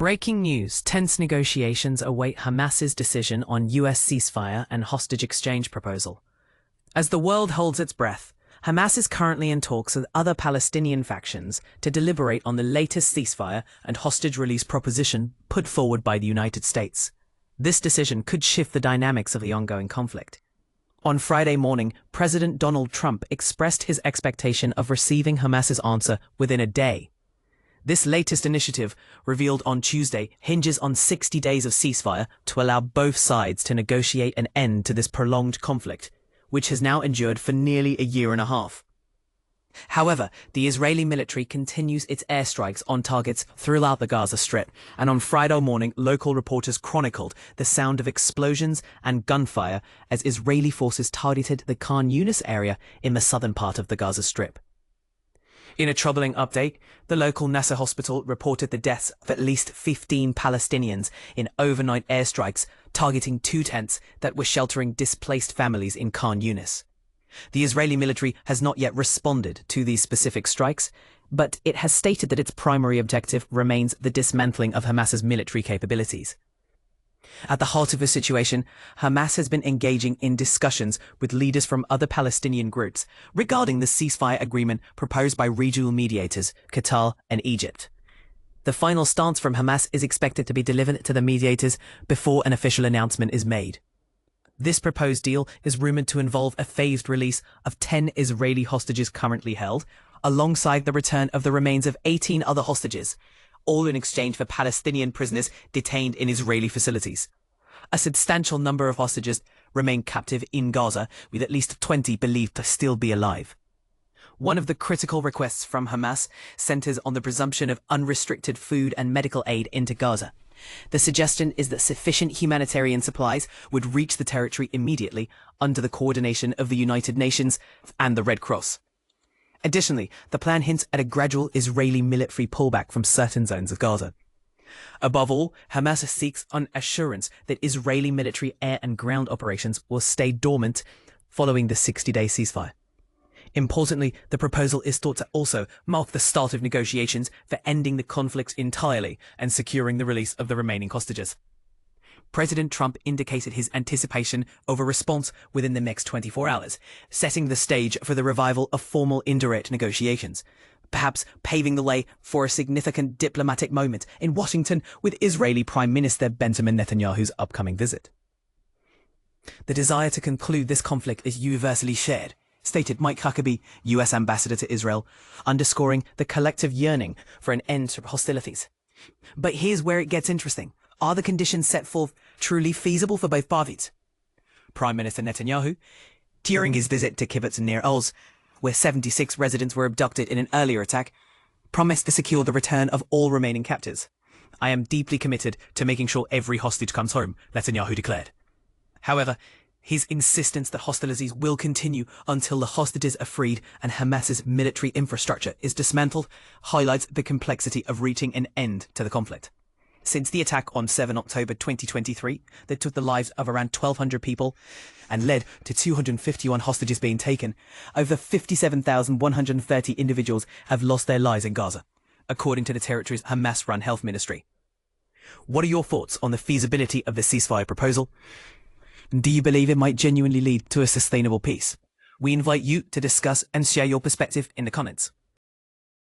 Breaking news: tense negotiations await Hamas's decision on US ceasefire and hostage exchange proposal. As the world holds its breath, Hamas is currently in talks with other Palestinian factions to deliberate on the latest ceasefire and hostage release proposition put forward by the United States. This decision could shift the dynamics of the ongoing conflict. On Friday morning, President Donald Trump expressed his expectation of receiving Hamas's answer within a day. This latest initiative, revealed on Tuesday, hinges on 60 days of ceasefire to allow both sides to negotiate an end to this prolonged conflict, which has now endured for nearly a year and a half. However, the Israeli military continues its airstrikes on targets throughout the Gaza Strip, and on Friday morning, local reporters chronicled the sound of explosions and gunfire as Israeli forces targeted the Khan Younis area in the southern part of the Gaza Strip. In a troubling update, the local Nasser hospital reported the deaths of at least 15 Palestinians in overnight airstrikes targeting 2 tents that were sheltering displaced families in Khan Younis. The Israeli military has not yet responded to these specific strikes, but it has stated that its primary objective remains the dismantling of Hamas's military capabilities. At the heart of the situation, Hamas has been engaging in discussions with leaders from other Palestinian groups regarding the ceasefire agreement proposed by regional mediators, Qatar and Egypt. The final stance from Hamas is expected to be delivered to the mediators before an official announcement is made. This proposed deal is rumored to involve a phased release of 10 Israeli hostages currently held, alongside the return of the remains of 18 other hostages, all in exchange for Palestinian prisoners detained in Israeli facilities. A substantial number of hostages remain captive in Gaza, with at least 20 believed to still be alive. One of the critical requests from Hamas centers on the presumption of unrestricted food and medical aid into Gaza. The suggestion is that sufficient humanitarian supplies would reach the territory immediately under the coordination of the United Nations and the Red Cross. Additionally, the plan hints at a gradual Israeli military pullback from certain zones of Gaza. Above all, Hamas seeks an assurance that Israeli military air and ground operations will stay dormant following the 60-day ceasefire. Importantly, the proposal is thought to also mark the start of negotiations for ending the conflict entirely and securing the release of the remaining hostages. President Trump indicated his anticipation of a response within the next 24 hours, setting the stage for the revival of formal indirect negotiations, perhaps paving the way for a significant diplomatic moment in Washington with Israeli Prime Minister Benjamin Netanyahu's upcoming visit. The desire to conclude this conflict is universally shared, stated Mike Huckabee, US Ambassador to Israel, underscoring the collective yearning for an end to hostilities. But here's where it gets interesting. Are the conditions set forth truly feasible for both parties? Prime Minister Netanyahu, during his visit to Kibbutz Nir Oz, where 76 residents were abducted in an earlier attack, promised to secure the return of all remaining captives. "I am deeply committed to making sure every hostage comes home," Netanyahu declared. However, his insistence that hostilities will continue until the hostages are freed and Hamas's military infrastructure is dismantled highlights the complexity of reaching an end to the conflict. Since the attack on 7 October 2023 that took the lives of around 1,200 people and led to 251 hostages being taken, over 57,130 individuals have lost their lives in Gaza, according to the territory's Hamas-run health ministry. What are your thoughts on the feasibility of the ceasefire proposal? Do you believe it might genuinely lead to a sustainable peace? We invite you to discuss and share your perspective in the comments.